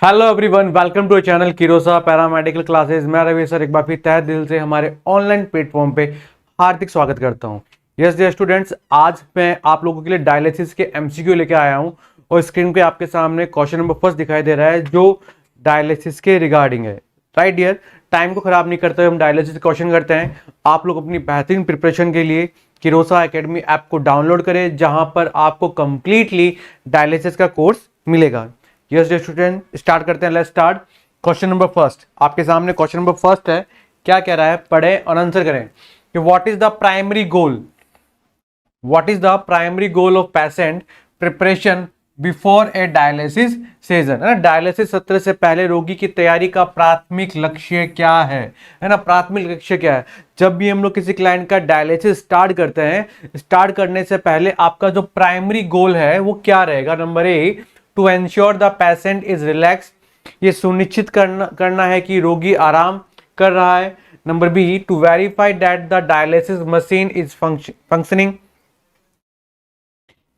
Hello everyone, welcome to channel किरोसा paramedical classes. मैं Ravi sir एक बार फिर तहे दिल से हमारे ऑनलाइन प्लेटफॉर्म पे हार्दिक स्वागत करता हूं। यस डियर स्टूडेंट्स, आज मैं आप लोगों के लिए डायलिसिस के एमसीक्यू लेके आया हूं और स्क्रीन पे आपके सामने क्वेश्चन नंबर फर्स्ट दिखाई दे रहा है जो डायलिसिस के रिगार्डिंग है। राइट डियर, टाइम को खराब नहीं करते हुए हम डायलिसिस क्वेश्चन करते हैं। आप लोग अपनी बेहतरीन प्रिपरेशन के लिए किरोसा एकेडमी ऐप को डाउनलोड करें, जहां पर आपको कंप्लीटली डायलिसिस का कोर्स मिलेगा। यस डियर स्टूडेंट, स्टार्ट करते हैं। Let's start. Question number first आपके सामने क्वेश्चन नंबर फर्स्ट है। क्या कह रहा है, पढ़े और आंसर करें कि what is the primary goal, what is the primary goal of patient preparation before A dialysis session. है ना, डायलिसिस सत्र से पहले रोगी की तैयारी का प्राथमिक लक्ष्य क्या है ना, प्राथमिक लक्ष्य क्या है। जब भी हम लोग किसी क्लाइंट का डायलिसिस स्टार्ट करते हैं, स्टार्ट करने से पहले आपका जो प्राइमरी गोल है वो क्या रहेगा। Number A, to ensure the patient is relax, ये सुनिश्चित करना है कि रोगी आराम कर रहा है। Number B, to verify that the dialysis machine is functioning,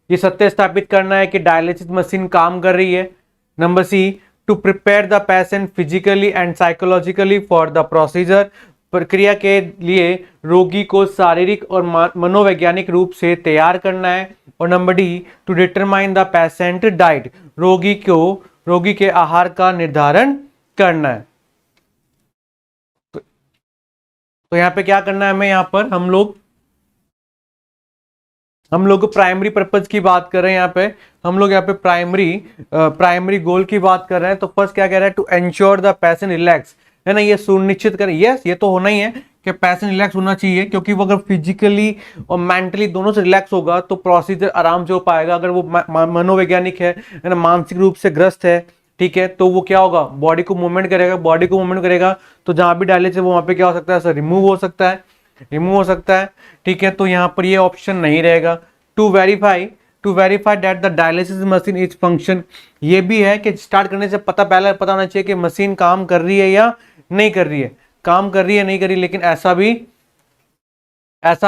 ये सत्य स्थापित करना है कि डायलिसिस मशीन काम कर रही है। Number C, to prepare the patient physically and psychologically for the procedure, प्रक्रिया के लिए रोगी को शारीरिक और मनोवैज्ञानिक रूप से तैयार करना है। और number D, to determine the patient diet, रोगी के आहार का निर्धारण करना है। तो यहाँ पे क्या करना है हमें, यहाँ पर हम लोग प्राइमरी पर्पज की बात कर रहे हैं। यहाँ पे हम लोग यहाँ पे प्राइमरी गोल की बात कर रहे हैं। तो फर्स्ट क्या कह रहा है, to ensure the patient relax, है ना, ये सुनिश्चित करें। यस, ये तो होना ही है कि पेशेंट रिलैक्स होना चाहिए, क्योंकि वो अगर फिजिकली और मेंटली दोनों से रिलैक्स होगा तो प्रोसीजर आराम से हो पाएगा। अगर वो मनोवैज्ञानिक है ना, मानसिक रूप से ग्रस्त है, ठीक है, तो वो क्या होगा, बॉडी को मूवमेंट करेगा, तो जहां भी डायलिसिस है वो वहां पे क्या हो सकता है सर, रिमूव हो सकता है। ठीक है, तो यहां पर ये ऑप्शन नहीं रहेगा। To verify that the dialysis machine is function, ये भी है कि स्टार्ट करने से पहले पता होना चाहिए कि मशीन काम कर रही है या नहीं कर रही है, काम कर रही है नहीं कर रही है। लेकिन ऐसा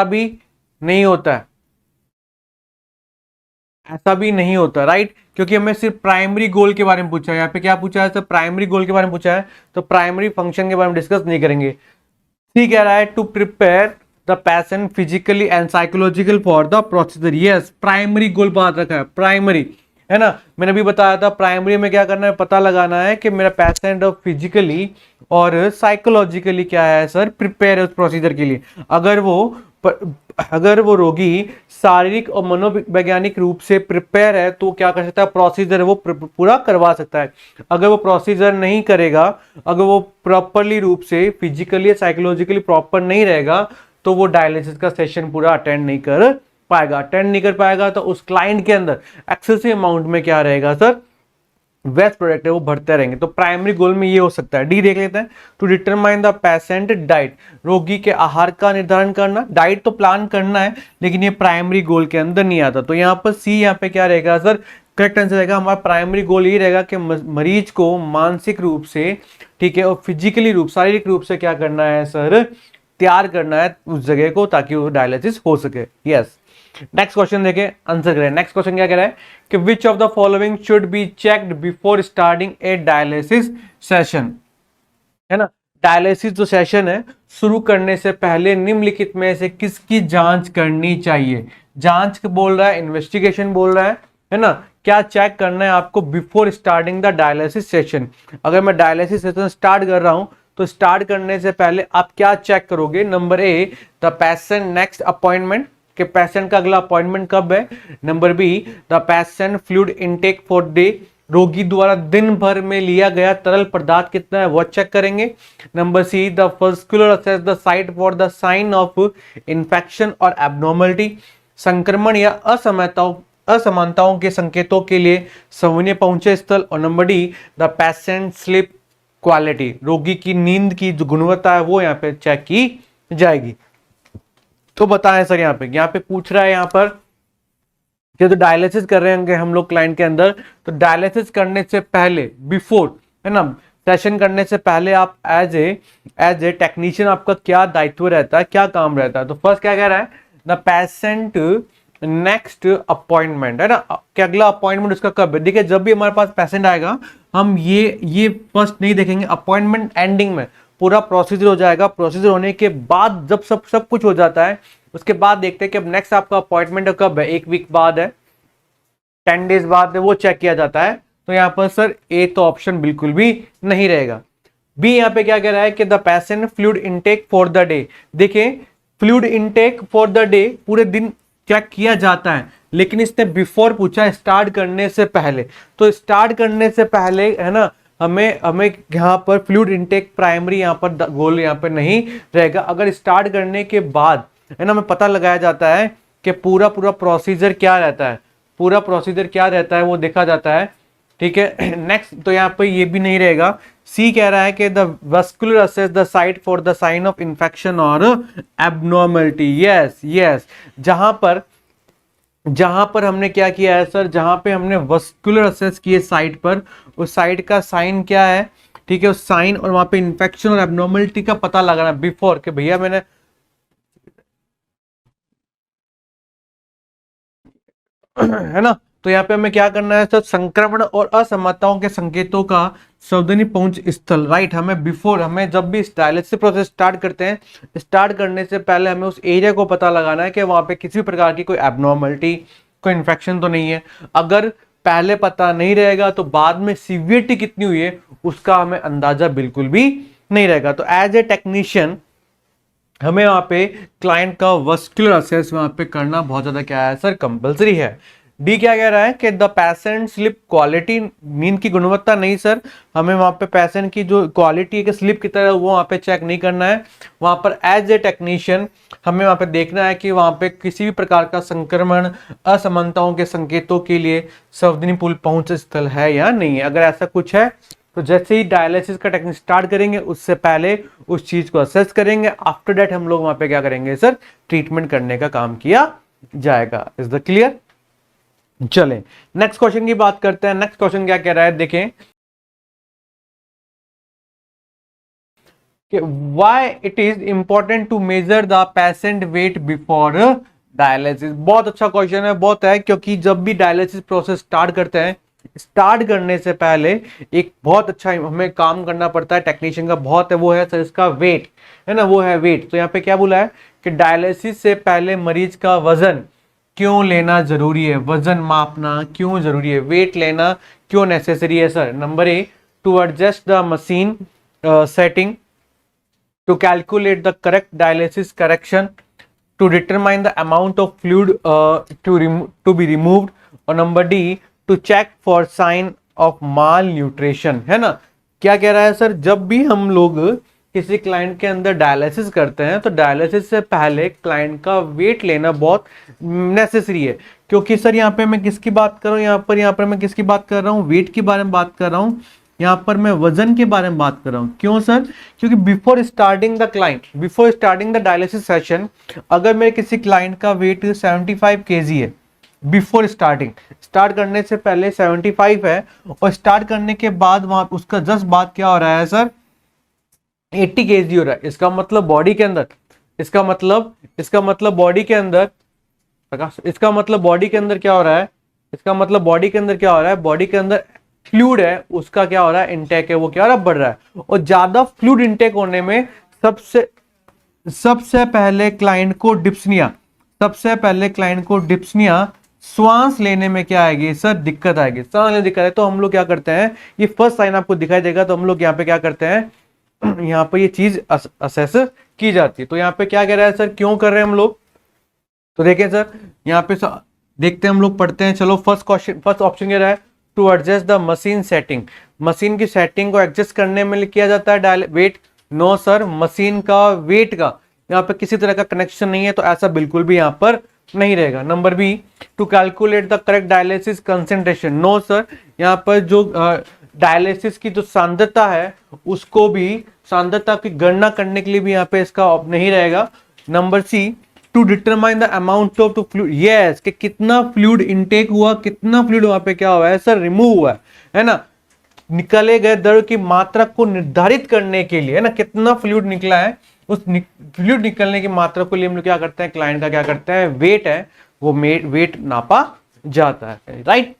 भी नहीं होता राइट, क्योंकि हमें सिर्फ प्राइमरी गोल के बारे में पूछा है। यहाँ पे क्या पूछा है सर, प्राइमरी गोल के बारे में पूछा है, तो प्राइमरी फंक्शन के बारे में डिस्कस नहीं करेंगे। ठीक कह रहा है, to prepare the patient physically and psychological for the procedure. Yes, primary goal बात रखा है, प्राइमरी, है ना, मैंने भी बताया था प्राइमरी में क्या करना है, पता लगाना है कि मेरा पेशेंट फिजिकली और साइकोलॉजिकली क्या है सर, प्रिपेयर है उस प्रोसीजर के लिए। अगर वो रोगी शारीरिक और मनोवैज्ञानिक रूप से प्रिपेयर है तो क्या कर सकता है, प्रोसीजर वो पूरा करवा सकता है। अगर वो प्रोसीजर नहीं करेगा, अगर वो प्रॉपरली रूप से फिजिकली या साइकोलॉजिकली प्रॉपर नहीं रहेगा, तो वो डायलिसिस का सेशन पूरा अटेंड नहीं कर पाएगा। तो उस क्लाइंट के अंदर एक्सेसिव अमाउंट में क्या रहेगा सर, वेस्ट प्रोडक्ट है वो बढ़ते रहेंगे। तो प्राइमरी गोल में ये हो सकता है। डी देख लेते हैं, to determine the patient diet, रोगी के आहार का निर्धारण करना। डाइट तो प्लान करना है, लेकिन ये प्राइमरी गोल के अंदर नहीं आता। तो यहाँ पर सी, यहाँ पे क्या रहेगा सर, करेक्ट आंसर रहेगा हमारा प्राइमरी गोल ये रहेगा कि मरीज को मानसिक रूप से, ठीक है, और फिजिकली रूप, शारीरिक रूप से क्या करना है सर, तैयार करना है उस जगह को, ताकि वो डायलिसिस हो सके। यस, नेक्स्ट क्वेश्चन देखें, आंसर करें। नेक्स्ट क्वेश्चन क्या कह रहा है कि which of the following should be checked before starting A dialysis session, है ना, डायलिसिस जो सेशन है शुरू करने से पहले निम्नलिखित में से किसकी जांच करनी चाहिए। जांच बोल रहा है, इन्वेस्टिगेशन बोल रहा है ना, क्या चेक करना है आपको before starting the dialysis session. अगर मैं डायलिसिस सेशन स्टार्ट कर रहा हूं तो स्टार्ट करने से पहले आप क्या चेक करोगे। Number A, the patient next appointment, कि पेशेंट का अगला अपॉइंटमेंट कब है। Number B, the patient fluid intake for day, रोगी द्वारा दिन भर में लिया गया तरल पदार्थ कितना है वो चेक करेंगे। Number C, the vascular assess the site for the sign of infection or abnormality, संक्रमण या असमानताओं के संकेतों के लिए संवेदनीय पहुंचे स्थल। और number D, the patient sleep quality, रोगी की नींद की जो गुणवत्ता है वो यहाँ पे चेक की जाएगी। तो बताएं सर, यहाँ पे पूछ रहा है, यहाँ पर कि तो डायलिसिस कर रहे होंगे हम लोग क्लाइंट के अंदर, तो डायलिसिस करने से पहले, बिफोर, है ना, सेशन करने से पहले आप एज ए टेक्नीशियन आपका क्या दायित्व रहता है, क्या काम रहता है। तो फर्स्ट क्या कह रहा है, द पेशेंट नेक्स्ट अपॉइंटमेंट, है ना, कि अगला अपॉइंटमेंट उसका कब है। देखिए, जब भी हमारे पास पेशेंट आएगा हम ये फर्स्ट नहीं देखेंगे, अपॉइंटमेंट एंडिंग में पूरा प्रोसीजर हो जाएगा। प्रोसीजर होने के बाद जब सब कुछ हो जाता है, उसके बाद देखते हैं कि अब नेक्स्ट आपका अपॉइंटमेंट कब है, 1 वीक बाद है, 10 डेज बाद है, वो चेक किया जाता है। तो यहाँ पर सर ए तो ऑप्शन बिल्कुल भी नहीं रहेगा। बी यहाँ पे क्या कह रहा है कि the patient fluid intake for the day. देखिए fluid intake for the day, पूरे दिन क्या किया जाता है, लेकिन इसने बिफोर पूछा, स्टार्ट करने से पहले। तो स्टार्ट करने से पहले है ना, हमें हमें यहाँ पर फ्लूइड इनटेक प्राइमरी यहाँ पर गोल यहाँ पर नहीं रहेगा। अगर स्टार्ट करने के बाद है ना हमें पता लगाया जाता है कि पूरा प्रोसीजर क्या रहता है, पूरा प्रोसीजर क्या रहता है वो देखा जाता है। ठीक है, नेक्स्ट तो यहाँ पे ये भी नहीं रहेगा। सी कह रहा है कि the vascular assess the site for the sign of infection और एबनॉर्मलिटी। यस, जहां पर हमने क्या किया है सर, जहां पे हमने वस्कुलर असेस किए साइट पर, उस साइट का साइन क्या है, ठीक है, उस साइन और वहां पे इंफेक्शन और एबनॉर्मलिटी का पता लगाना बिफोर कि भैया मैंने है ना। तो यहाँ पे हमें क्या करना है सर, संक्रमण और असमताओं के संकेतों का सावधानी पहुंच स्थल, राइट। हमें बिफोर, हमें जब भी डायलिसिस प्रोसेस स्टार्ट करते हैं, स्टार्ट करने से पहले हमें उस एरिया को पता लगाना है कि वहां पे किसी भी प्रकार की कोई एबनॉर्मलिटी, कोई इन्फेक्शन तो नहीं है। अगर पहले पता नहीं रहेगा तो बाद में सीवियरिटी कितनी हुई है उसका हमें अंदाजा बिल्कुल भी नहीं रहेगा। तो एज ए टेक्नीशियन हमें वहां पे क्लाइंट का वस्कुलर असेस वहां पे करना बहुत ज्यादा क्या है सर, कंपलसरी है। डी क्या कह रहा है कि द पेशेंट स्लिप क्वालिटी, नींद की गुणवत्ता नहीं सर, हमें वहां पे पेशेंट की जो क्वालिटी है कि स्लिप की तरह वो वहां पे चेक नहीं करना है। वहां पर एज ए टेक्नीशियन हमें वहां पे देखना है कि वहां पे किसी भी प्रकार का संक्रमण, असमानताओं के संकेतों के लिए सावधानी पूर्ण पहुंच स्थल है या नहीं है। अगर ऐसा कुछ है तो जैसे ही डायलिसिस का टेक्निक स्टार्ट करेंगे उससे पहले उस चीज को असेस करेंगे। आफ्टर दैट हम लोग वहां पे क्या करेंगे सर, ट्रीटमेंट करने का काम किया जाएगा। Is the clear? चले नेक्स्ट क्वेश्चन की बात करते हैं। नेक्स्ट क्वेश्चन क्या कह रहा है, देखें कि why it is important to measure the patient weight before dialysis. बहुत अच्छा क्वेश्चन है, बहुत है, क्योंकि जब भी डायलिसिस प्रोसेस स्टार्ट करते हैं, स्टार्ट करने से पहले एक बहुत अच्छा हमें काम करना पड़ता है टेक्नीशियन का, बहुत है, वो है सर इसका वेट, है ना, वो है वेट। तो यहाँ पे क्या बोला है कि डायलिसिस से पहले मरीज का वजन क्यों लेना जरूरी है, वजन मापना क्यों जरूरी है, वेट लेना क्यों नेसेसरी है sir. Number A, to adjust the machine setting, to calculate the correct dialysis correction, to determine the amount of fluid to be removed, और number D, to check for sign of malnutrition। है ना, क्या कह रहा है sir, जब भी हम लोग किसी क्लाइंट के अंदर डायलिसिस करते हैं तो डायलिसिस से पहले क्लाइंट का वेट लेना बहुत नेसेसरी है। क्योंकि सर यहाँ पे मैं किसकी बात कर रहा हूँ, यहाँ पर मैं किसकी बात कर रहा हूँ, वेट के बारे में बात कर रहा हूँ, यहाँ पर मैं वजन के बारे में बात कर रहा हूं। क्यों सर, क्योंकि before starting the client, before starting the dialysis session, अगर मेरे किसी क्लाइंट का वेट 75 kg है, बिफोर स्टार्टिंग, स्टार्ट करने से पहले 75 है, और स्टार्ट करने के बाद वहां उसका जस्ट बाद क्या हो रहा है सर, 80 kg हो रहा है, इसका मतलब बॉडी के अंदर, इसका मतलब बॉडी के अंदर, इसका मतलब बॉडी के अंदर क्या हो रहा है, इसका मतलब बॉडी के अंदर क्या हो रहा है, बॉडी के अंदर फ्लूइड है उसका क्या हो रहा है, इंटेक है वो क्या हो रहा है, बढ़ रहा है। और ज्यादा फ्लूइड इंटेक होने में सबसे पहले क्लाइंट को डिप्सनिया, सबसे पहले क्लाइंट को डिप्सनिया, श्वास लेने में क्या आएगी सर, दिक्कत आएगी, सांस लेने दिक्कत है। तो हम लोग क्या करते हैं, ये फर्स्ट साइन आपको दिखाई देगा, तो हम लोग यहाँ पे क्या करते हैं, यहाँ पे ये चीज असेस की जाती है। तो यहाँ पे क्या कह रहा है सर, क्यों कर रहे हैं हम लोग, तो देखें सर यहाँ पे देखते हैं हम लोग, पढ़ते हैं। चलो फर्स्ट क्वेश्चन, फर्स्ट ऑप्शन क्या रहा है, to adjust the machine setting, machine की सेटिंग को एडजस्ट करने में किया जाता है वेट। नो सर, मशीन का वेट का यहाँ पे किसी तरह का कनेक्शन नहीं है, तो ऐसा बिल्कुल भी यहाँ पर नहीं रहेगा। Number B, to calculate the correct dialysis concentration. No sir, यहाँ पर जो डायलिसिस की जो सांद्रता है उसको भी, सांद्रता की गणना करने के लिए भी यहाँ पे इसका नहीं रहेगा। Number C, to determine the amount of to fluid, yes, कि कितना फ्लूइड इनटेक हुआ, कितना फ्लूइड वहां पे क्या हुआ है सर, रिमूव हुआ है ना, निकले गए द्रव की मात्रा को निर्धारित करने के लिए, है ना, कितना फ्लूइड निकला है, उस फ्लूइड निकलने की मात्रा को लिए हम लोग क्या करते हैं, क्लाइंट का क्या करते हैं, वेट है वो वेट नापा जाता है, right.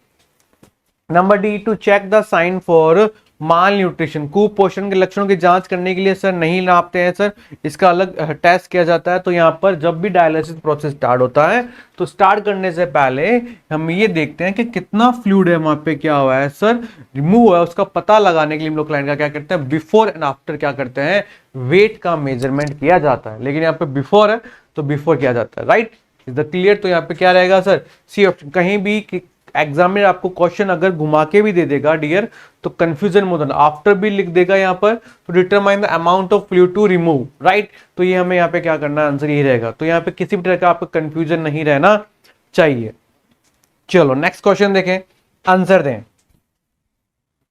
Number D, to check the sign for malnutrition, कुपोषण के लक्षणों की जांच करने के लिए सर नहीं नापते हैं सर, इसका अलग टेस्ट किया जाता है। तो यहाँ पर जब भी डायलिसिस प्रोसेस स्टार्ट होता है तो स्टार्ट करने से पहले हम ये देखते हैं कि कितना फ्लूइड है वहां पे, क्या हुआ है सर, रिमूव हुआ है, उसका पता लगाने के लिए हम लोग क्लाइंट का क्या करते हैं, बिफोर एंड आफ्टर क्या करते हैं, वेट का मेजरमेंट किया जाता है। लेकिन यहाँ पे बिफोर है तो बिफोर किया जाता है, राइट, इज द क्लियर। तो यहाँ पे क्या रहेगा सर, सी ऑप्शन। कहीं भी एग्जामिनर आपको क्वेश्चन अगर घुमा के भी दे देगा डियर, तो कंफ्यूजन मोर देन आफ्टर भी लिख देगा यहाँ पर, तो determine the amount of fluid to remove, right. तो ये हमें यहाँ पे क्या करना है, आंसर यही रहेगा। तो यहाँ पे किसी भी तरह का आपको कंफ्यूजन नहीं रहना चाहिए। चलो नेक्स्ट क्वेश्चन देखें, आंसर दें।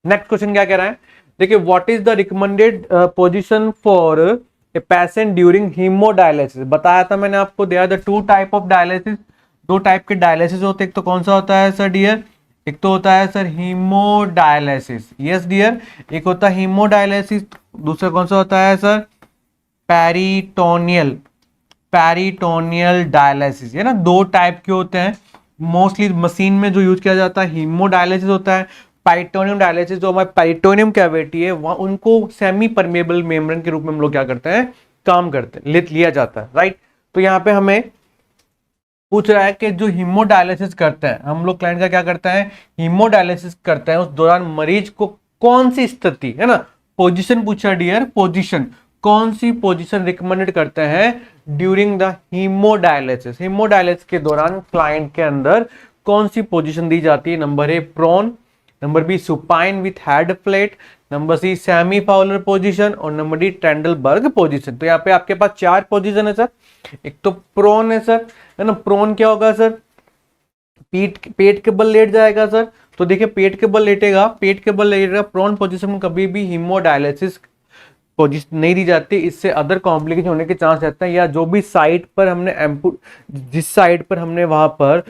नेक्स्ट क्वेश्चन क्या कह रहा है, देखिए, what is the recommended position for a patient during haemodialysis. बताया था मैंने आपको, there are the two type of dialysis, दो टाइप के डायलिसिस होते हैं। एक तो कौन सा होता है सर डियर, एक तो होता है सर हीमोडायलिसिस, यस डियर, एक होता है हीमोडायलिसिस, दूसरा कौन सा होता है सर, पेरिटोनियल, पेरिटोनियल डायलिसिस, है ना। दो टाइप के होते हैं, मोस्टली मशीन में जो यूज किया जाता है हीमोडायलिसिस होता है। पेरिटोनियम डायलिसिस, जो हमारे पेरिटोनियम कैविटी है वहां उनको सेमी परमेबल मेम्ब्रेन के रूप में हम लोग क्या करते हैं, काम करते हैं, लिया जाता है, राइट। तो यहाँ पे हमें पूछ रहा है कि जो हीमोडायलिसिस करते हैं हम लोग, क्लाइंट का क्या करता है, हीमोडायलिसिस करते हैं, उस दौरान मरीज को कौन सी स्थिति, है ना, पोजीशन पूछा डियर, पोजीशन, कौन सी पोजीशन रिकमेंडेड करते हैं ड्यूरिंग द हीमोडायलिसिस। हीमोडायलिसिस के दौरान क्लाइंट के अंदर कौन सी पोजीशन दी जाती है, number A prone, number B supine with head flat, number C semi Fowler position, और नंबर डी ट्रेंडलबर्ग पोजीशन। तो यहाँ पे आपके पास चार पोजीशन है सर। एक तो प्रोन है सर, है ना, प्रोन क्या होगा सर, पेट के बल लेट जाएगा सर। तो देखिए पेट के बल लेटेगा, पेट के बल लेटेगा, प्रोन पोजीशन में कभी भी हीमोडायलिसिस पोजीशन नहीं दी जाती, इससे अदर कॉम्प्लिकेशन होने के चांस रहते हैं, या जो भी साइड पर हमने जिस साइड पर हमने वहां पर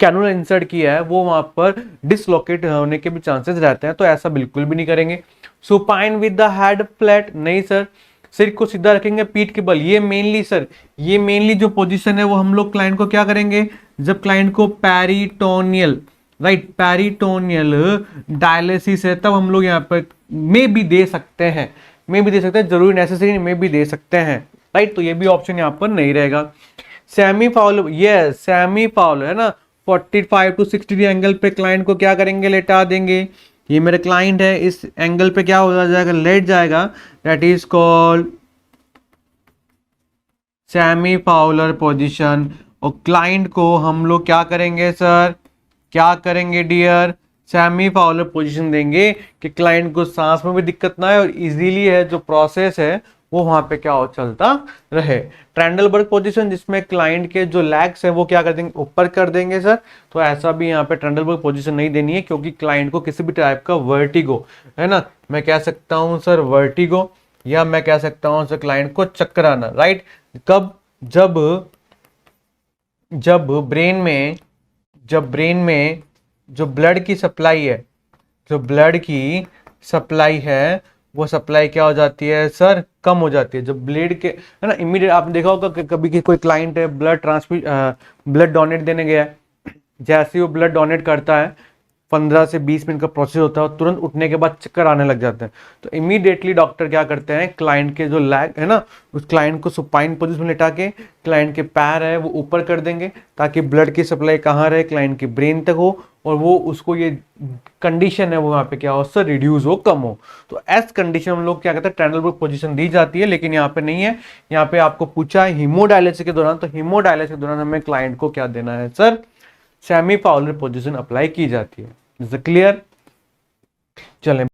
कैनुला इंसर्ट किया है वो वहां पर डिसलोकेट होने के भी चांसेस रहते हैं, तो ऐसा बिल्कुल भी नहीं करेंगे। Supine with the head flat, नहीं सर, सिर को सीधा रखेंगे पीठ के बल, ये मेनली सर, ये मेनली जो पोजीशन है वो हम लोग क्लाइंट को क्या करेंगे, जब क्लाइंट को पेरिटोनियल, राइट, पेरिटोनियल डायलिसिस है तब हम लोग यहाँ पर में भी दे सकते हैं, में भी दे सकते हैं, जरूरी नेसेसरी में भी दे सकते हैं, राइट। तो ये भी ऑप्शन यहाँ पर नहीं रहेगा। सेमी फाउल, ये सेमी फाउल है ना, 45 to 60 डिग्री एंगल पे क्लाइंट को क्या करेंगे, लेटा देंगे। ये मेरे क्लाइंट है, इस एंगल पे क्या हो जाएगा, लेट जाएगा, that is called semi Fowler position. और क्लाइंट को हम लोग क्या करेंगे सर, क्या करेंगे डियर, सेमी फाउलर पोजीशन देंगे कि क्लाइंट को सांस में भी दिक्कत ना आए और इजीली है जो प्रोसेस है वो वहां पे क्या हो, चलता रहे। ट्रेंडलबर्ग पोजीशन, जिसमें क्लाइंट के जो लेग्स है वो क्या कर देंगे, ऊपर कर देंगे सर। तो ऐसा भी यहाँ पे ट्रेंडलबर्ग पोजीशन नहीं देनी है, क्योंकि क्लाइंट को किसी भी टाइप का वर्टिगो, है ना, मैं कह सकता हूँ सर वर्टिगो, या मैं कह सकता हूँ सर क्लाइंट को चक्कर आना, राइट। कब, जब ब्रेन में जो ब्लड की सप्लाई है, जो ब्लड की सप्लाई है वो सप्लाई क्या हो जाती है सर, कम हो जाती है। जब ब्लड के, है ना, इमीडिएट आपने देखा होगा कि कभी कोई क्लाइंट है ब्लड डोनेट देने गया है, जैसे ही वो ब्लड डोनेट करता है 15 से 20 मिनट का प्रोसेस होता है और तुरंत उठने के बाद चक्कर आने लग जाते हैं। तो इमीडिएटली डॉक्टर क्या करते हैं, क्लाइंट के जो लेग है ना, उस क्लाइंट को सुपाइन पोजीशन में लेटा के क्लाइंट के पैर है वो ऊपर कर देंगे, ताकि ब्लड की सप्लाई कहाँ रहे, क्लाइंट के ब्रेन तक हो, और वो उसको ये कंडीशन है वो वहाँ पे क्या हो सर, रिड्यूस हो, कम हो। तो ऐस कंडीशन हम लोग क्या कहते हैं, ट्रेंडलबर्ग पोजीशन दी जाती है, लेकिन यहाँ पे नहीं है। यहाँ पे आपको पूछा है हीमोडायलिसिस के दौरान, तो हीमोडायलिसिस के दौरान हमें क्लाइंट को क्या देना है sir, semi Fowler position apply की जाती है। Is clear. चलें